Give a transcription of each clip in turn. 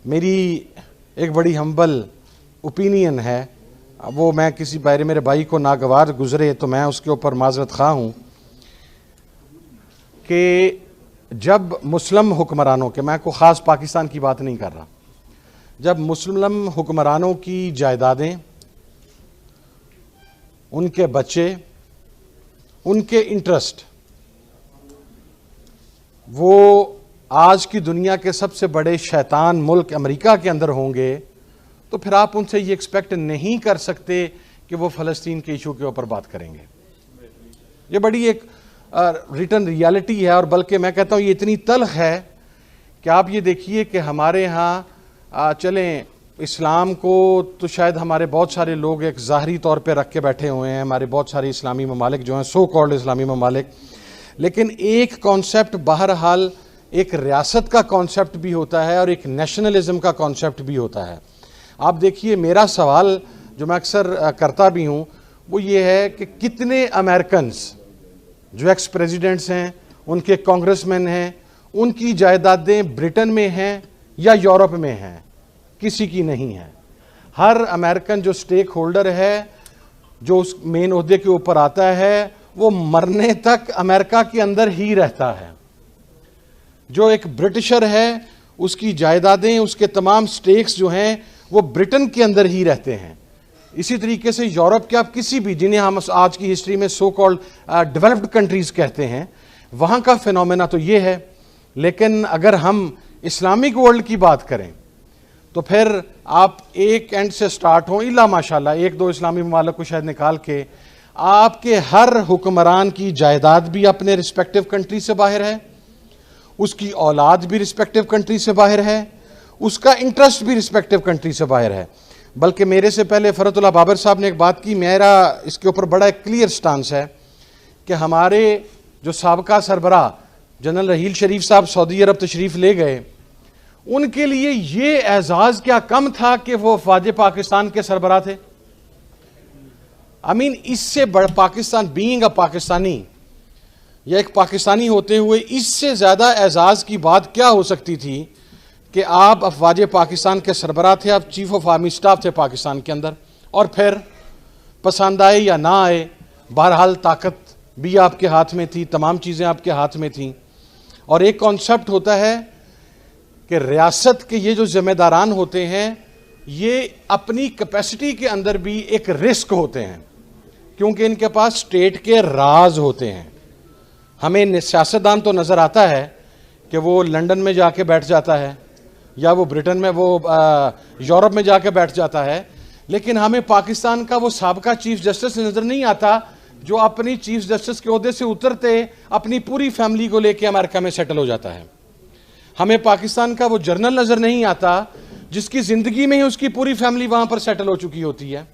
मेरी एक बड़ी हम्बल ओपिनियन है, वो मैं किसी मेरे भाई को नागवार गुजरे तो मैं उसके ऊपर माजरत खा हूँ कि जब मुस्लिम हुक्मरानों के, मैं को ख़ास पाकिस्तान की बात नहीं कर रहा, जब मुस्लिम हुक्मरानों की जायदादें, उनके बच्चे, उनके इंटरेस्ट वो आज की दुनिया के सबसे बड़े शैतान मुल्क अमेरिका के अंदर होंगे, तो फिर आप उनसे ये एक्सपेक्ट नहीं कर सकते कि वो फ़लस्तीन के इशू के ऊपर बात करेंगे। ये बड़ी एक रिटर्न रियलिटी है, और बल्कि मैं कहता हूँ ये इतनी तल्ख है कि आप ये देखिए कि हमारे यहाँ चलें इस्लाम को तो शायद हमारे बहुत सारे लोग एक ज़ाहरी तौर पे रख के बैठे हुए हैं, हमारे बहुत सारे इस्लामी ममालिक जो हैं, सो कॉल्ड इस्लामी ममालिक, लेकिन एक कॉन्सेप्ट बहरहाल एक रियासत का कॉन्सेप्ट भी होता है और एक नेशनलिज्म का कॉन्सेप्ट भी होता है। आप देखिए, मेरा सवाल जो मैं अक्सर करता भी हूँ वो ये है कि कितने अमेरिकन्स जो एक्स प्रेसिडेंट्स हैं, उनके कांग्रेसमैन हैं, उनकी जायदादें ब्रिटेन में हैं या यूरोप में हैं? किसी की नहीं है। हर अमेरिकन जो स्टेक होल्डर है, जो उस मेन ओहदे के ऊपर आता है, वो मरने तक अमेरिका के अंदर ही रहता है। जो एक ब्रिटिशर है, उसकी जायदादें, उसके तमाम स्टेक्स जो हैं वो ब्रिटेन के अंदर ही रहते हैं। इसी तरीके से यूरोप के आप किसी भी, जिन्हें हम आज की हिस्ट्री में सो कॉल्ड डेवलप्ड कंट्रीज कहते हैं, वहाँ का फिनोमेना तो ये है। लेकिन अगर हम इस्लामिक वर्ल्ड की बात करें तो फिर आप एक एंड से स्टार्ट हो, इल्ला माशाल्लाह एक दो इस्लामी ममालिक को शायद निकाल के, आपके हर हुक्मरान की जायदाद भी अपने रिस्पेक्टिव कंट्री से बाहर है, उसकी औलाद भी रिस्पेक्टिव कंट्री से बाहर है, उसका इंटरेस्ट भी रिस्पेक्टिव कंट्री से बाहर है। बल्कि मेरे से पहले फरतुल्लाह बाबर साहब ने एक बात की, मेरा इसके ऊपर बड़ा एक क्लियर स्टांस है कि हमारे जो साबका सरबराह जनरल रहील शरीफ साहब सऊदी अरब तशरीफ़ ले गए, उनके लिए ये एजाज़ क्या कम था कि वो अफ़वाज पाकिस्तान के सरबराह थे? इससे बड़ा पाकिस्तान, बीइंग अ पाकिस्तानी या एक पाकिस्तानी होते हुए, इससे ज़्यादा एजाज़ की बात क्या हो सकती थी कि आप अफ़वाज पाकिस्तान के सरबराह थे, आप चीफ ऑफ आर्मी स्टाफ थे पाकिस्तान के अंदर, और फिर पसंद आए या ना आए, बहरहाल ताकत भी आपके हाथ में थी, तमाम चीज़ें आपके हाथ में थीं। और एक कॉन्सेप्ट होता है कि रियासत के ये जो ज़िम्मेदारान होते हैं, ये अपनी कैपेसिटी के अंदर भी एक रिस्क होते हैं, क्योंकि इनके पास स्टेट के राज होते हैं। हमें सियासतदान तो नज़र आता है कि वो लंदन में जाके बैठ जाता है या वो ब्रिटेन में, वो यूरोप में जाके बैठ जाता है, लेकिन हमें पाकिस्तान का वो साबका चीफ जस्टिस नज़र नहीं आता जो अपनी चीफ जस्टिस के ओहदे से उतरते अपनी पूरी फैमिली को लेके अमेरिका में सेटल हो जाता है। हमें पाकिस्तान का वो जर्नल नज़र नहीं आता जिसकी ज़िंदगी में ही उसकी पूरी फैमिली वहाँ पर सेटल हो चुकी होती है।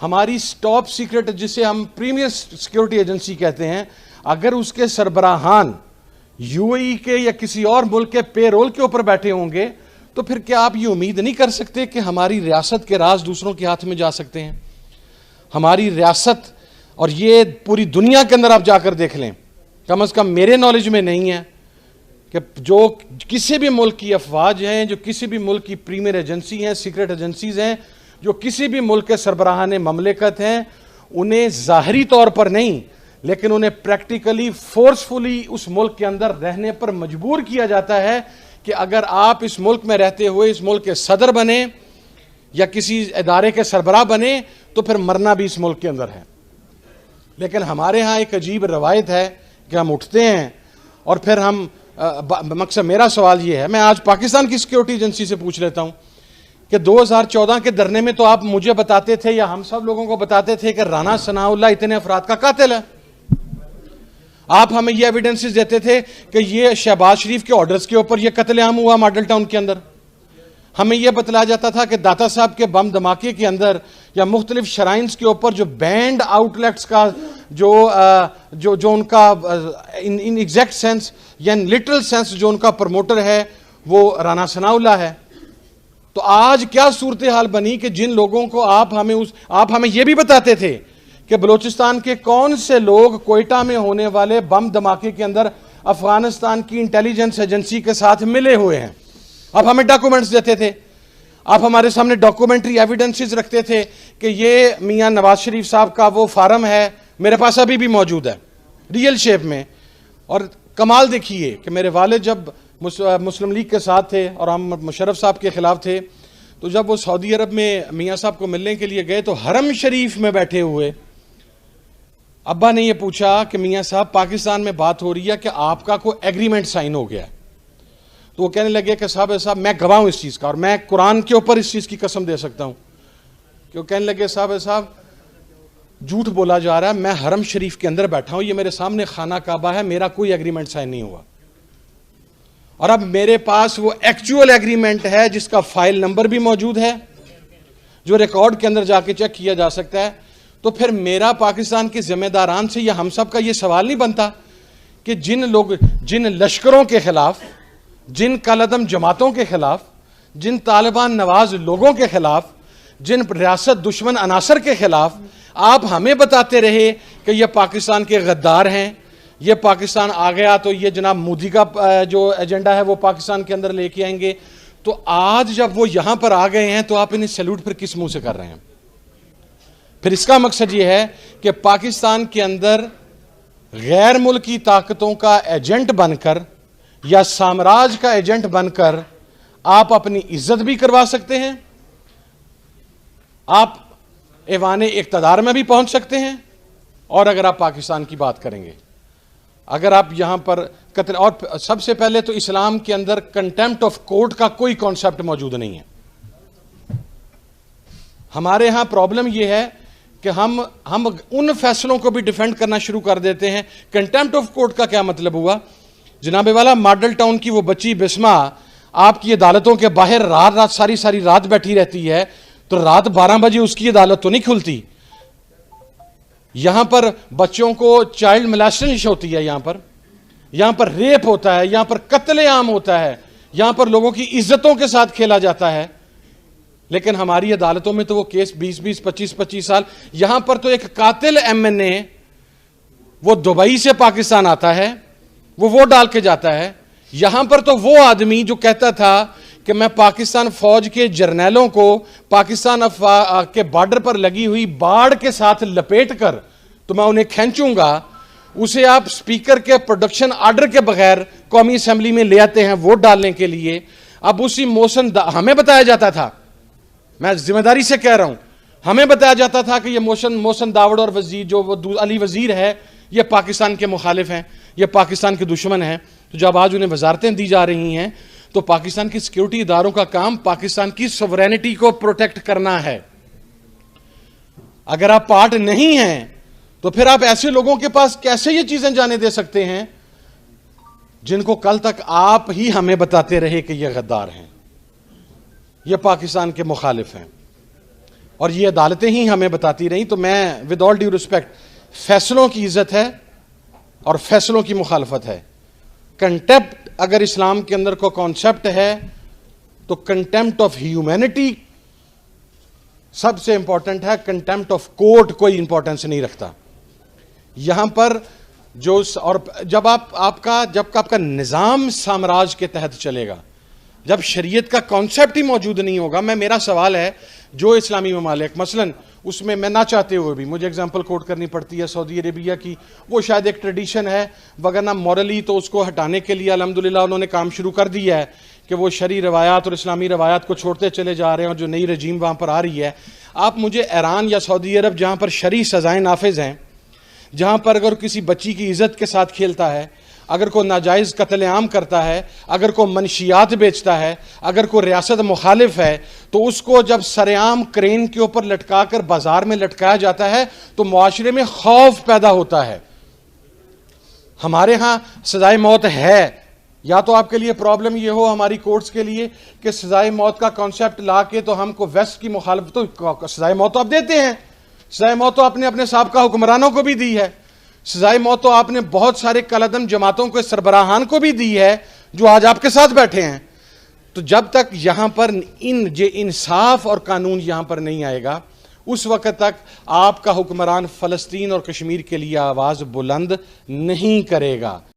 हमारी टॉप सीक्रेट, जिसे हम प्रीमियर सिक्योरिटी एजेंसी कहते हैं, अगर उसके सरबराहान यूएई के या किसी और मुल्क के पेरोल के ऊपर बैठे होंगे, तो फिर क्या आप ये उम्मीद नहीं कर सकते कि हमारी रियासत के राज दूसरों के हाथ में जा सकते हैं? हमारी रियासत, और ये पूरी दुनिया के अंदर आप जाकर देख लें, कम से कम मेरे नॉलेज में नहीं है कि जो किसी भी मुल्क की अफवाज हैं, जो किसी भी मुल्क की प्रीमियर एजेंसी हैं, सीक्रेट एजेंसीज हैं, जो किसी भी मुल्क के सरबराहान ममलिकत हैं, उन्हें ज़ाहरी तौर पर नहीं लेकिन उन्हें प्रैक्टिकली फोर्सफुली उस मुल्क के अंदर रहने पर मजबूर किया जाता है कि अगर आप इस मुल्क में रहते हुए इस मुल्क के सदर बने या किसी इदारे के सरबराह बने तो फिर मरना भी इस मुल्क के अंदर है। लेकिन हमारे यहाँ एक अजीब रवायत है कि हम उठते हैं और फिर हम मकसद, मेरा सवाल ये है, मैं आज पाकिस्तान की सिक्योरिटी एजेंसी से पूछ लेता हूँ कि 2014 के धरने में तो आप मुझे बताते थे या हम सब लोगों को बताते थे कि राना सनाउल्लाह इतने अफराद का कातिल है। आप हमें ये एविडेंसेस देते थे कि ये शहबाज शरीफ के ऑर्डर्स के ऊपर ये कत्लेआम हुआ मॉडल टाउन के अंदर। हमें यह बतलाया जाता था कि दाता साहब के बम धमाके के अंदर या मुख्तलिफ शराइन्स के ऊपर जो बैंड आउटलेट्स का जो उनका इन एग्जैक्ट सेंस या इन लिटरल सेंस जो उनका प्रमोटर है वो राना सनाउल्लाह है। तो आज क्या सूरत हाल बनी कि जिन लोगों को आप हमें यह भी बताते थे कि बलूचिस्तान के कौन से लोग कोयटा में होने वाले बम धमाके के अंदर अफगानिस्तान की इंटेलिजेंस एजेंसी के साथ मिले हुए हैं, आप हमें डॉक्यूमेंट्स देते थे, आप हमारे सामने डॉक्यूमेंट्री एविडेंसेस रखते थे कि ये मियां नवाज शरीफ साहब का वो फार्म है, मेरे पास अभी भी मौजूद है रियल शेप में। और कमाल देखिए कि मेरे वालिद जब मुस्लिम लीग के साथ थे और हम मुशर्रफ साहब के खिलाफ थे, तो जब वो सऊदी अरब में मियां साहब को मिलने के लिए गए तो हरम शरीफ में बैठे हुए अब्बा ने ये पूछा कि मियां साहब पाकिस्तान में बात हो रही है कि आपका कोई एग्रीमेंट साइन हो गया है। तो वो कहने लगे कि साहब मैं गवाह हूं इस चीज़ का और मैं कुरान के ऊपर इस चीज़ की कसम दे सकता हूं। कि वो कहने लगे साहब झूठ बोला जा रहा है, मैं हरम शरीफ के अंदर बैठा हूं, ये मेरे सामने खाना काबा है, मेरा कोई एग्रीमेंट साइन नहीं हुआ। और अब मेरे पास वो एक्चुअल एग्रीमेंट है जिसका फाइल नंबर भी मौजूद है, जो रिकॉर्ड के अंदर जाके चेक किया जा सकता है। तो फिर मेरा पाकिस्तान के जिम्मेदारान से या हम सब का ये सवाल नहीं बनता कि जिन लश्करों के खिलाफ, जिन कलअदम जमातों के खिलाफ, जिन तालिबान नवाज लोगों के खिलाफ, जिन रियासत दुश्मन अनासर के खिलाफ आप हमें बताते रहे कि ये पाकिस्तान के गद्दार हैं, ये पाकिस्तान आ गया तो ये जनाब मोदी का जो एजेंडा है वो पाकिस्तान के अंदर लेके आएंगे, तो आज जब वो यहां पर आ गए हैं तो आप इन्हें सैल्यूट फिर किस मुंह से कर रहे हैं? फिर इसका मकसद ये है कि पाकिस्तान के अंदर गैर मुल्की ताकतों का एजेंट बनकर या साम्राज्य का एजेंट बनकर आप अपनी इज्जत भी करवा सकते हैं, आप ऐवाने इक़्तिदार में भी पहुंच सकते हैं। और अगर आप पाकिस्तान की बात करेंगे, अगर आप यहां पर कत्ल, और सबसे पहले तो इस्लाम के अंदर कंटेम्प्ट ऑफ कोर्ट का कोई कॉन्सेप्ट मौजूद नहीं है। हमारे यहां प्रॉब्लम यह है कि हम उन फैसलों को भी डिफेंड करना शुरू कर देते हैं। कंटेम्प्ट ऑफ कोर्ट का क्या मतलब हुआ? जनाबे वाला मॉडल टाउन की वो बच्ची बिस्मा आपकी अदालतों के बाहर रात सारी रात बैठी रहती है, तो रात 12 बजे उसकी अदालत तो नहीं खुलती। यहां पर बच्चों को चाइल्ड मोलेस्टेशन होती है, यहां पर रेप होता है, यहां पर कत्लेआम होता है, यहां पर लोगों की इज्जतों के साथ खेला जाता है। लेकिन हमारी अदालतों में तो वो केस 20-20, 25-25 साल। यहां पर तो एक कातिल MNA वो दुबई से पाकिस्तान आता है, वो वोट डाल के जाता है। यहां पर तो वो आदमी जो कहता था कि मैं पाकिस्तान फौज के जर्नैलों को पाकिस्तान के बॉर्डर पर लगी हुई बाढ़ के साथ लपेट कर तो मैं उन्हें खींचूंगा, उसे आप स्पीकर के प्रोडक्शन ऑर्डर के बगैर कौमी असेंबली में ले आते हैं वोट डालने के लिए। अब उसी मोशन हमें बताया जाता था, मैं जिम्मेदारी से कह रहा हूं, हमें बताया जाता था कि ये मोशन दावड़ और वजीर जो अली वजीर है ये पाकिस्तान के मुखालिफ हैं, ये पाकिस्तान के दुश्मन हैं। तो जब आज उन्हें वजारतें दी जा रही हैं तो पाकिस्तान की सिक्योरिटी इदारों का काम पाकिस्तान की सॉवरेनिटी को प्रोटेक्ट करना है। अगर आप पार्ट नहीं हैं तो फिर आप ऐसे लोगों के पास कैसे ये चीजें जाने दे सकते हैं जिनको कल तक आप ही हमें बताते रहे कि ये गद्दार हैं, ये पाकिस्तान के मुखालिफ हैं, और ये अदालतें ही हमें बताती रही। तो मैं विद ऑल ड्यू रिस्पेक्ट, फैसलों की इज्जत है और फैसलों की मुखालफत है। कंटेम्प्ट अगर इस्लाम के अंदर को कॉन्सेप्ट है तो कंटेम्प्ट ऑफ ह्यूमैनिटी सबसे इंपॉर्टेंट है, कंटेम्प्ट ऑफ कोर्ट कोई इंपॉर्टेंस नहीं रखता यहां पर। जो और जब आपका निजाम साम्राज्य के तहत चलेगा, जब शरीयत का कॉन्सेप्ट ही मौजूद नहीं होगा। मेरा सवाल है, जो इस्लामी ममालिक मसलन उसमें मैं ना चाहते हुए भी मुझे एग्जांपल कोट करनी पड़ती है सऊदी अरेबिया की, वो शायद एक ट्रेडिशन है, वगरना मॉरली तो उसको हटाने के लिए अल्हम्दुलिल्लाह उन्होंने काम शुरू कर दिया है कि वो शरी रवायात और इस्लामी रवायात को छोड़ते चले जा रहे हैं, और जो नई रजीम वहाँ पर आ रही है। आप मुझे ईरान या सऊदी अरब जहाँ पर शरी सज़ाएँ नाफिज हैं, जहाँ पर अगर किसी बच्ची की इज़्ज़त के साथ खेलता है, अगर कोई नाजायज़ कत्लेआम करता है, अगर कोई मनशियात बेचता है, अगर कोई रियासत मुखालिफ है, तो उसको जब सरेआम क्रेन के ऊपर लटका कर बाजार में लटकाया जाता है तो मुआशरे में खौफ पैदा होता है। हमारे यहाँ सजाए मौत है, या तो आपके लिए प्रॉब्लम ये हो हमारी कोर्ट्स के लिए कि सजाए मौत का कॉन्सेप्ट ला के तो हमको वेस्ट की मुखालिफ, तो सजाए मौत तो आप देते हैं, सजाए मौत तो आपने अपने साहब हुक्मरानों को भी दी है, सजाए मौत तो आपने बहुत सारे कलअदम जमातों के सरबराहान को भी दी है जो आज आपके साथ बैठे हैं। तो जब तक यहां पर इंसाफ और कानून यहां पर नहीं आएगा, उस वक्त तक आपका हुक्मरान फलस्तीन और कश्मीर के लिए आवाज बुलंद नहीं करेगा।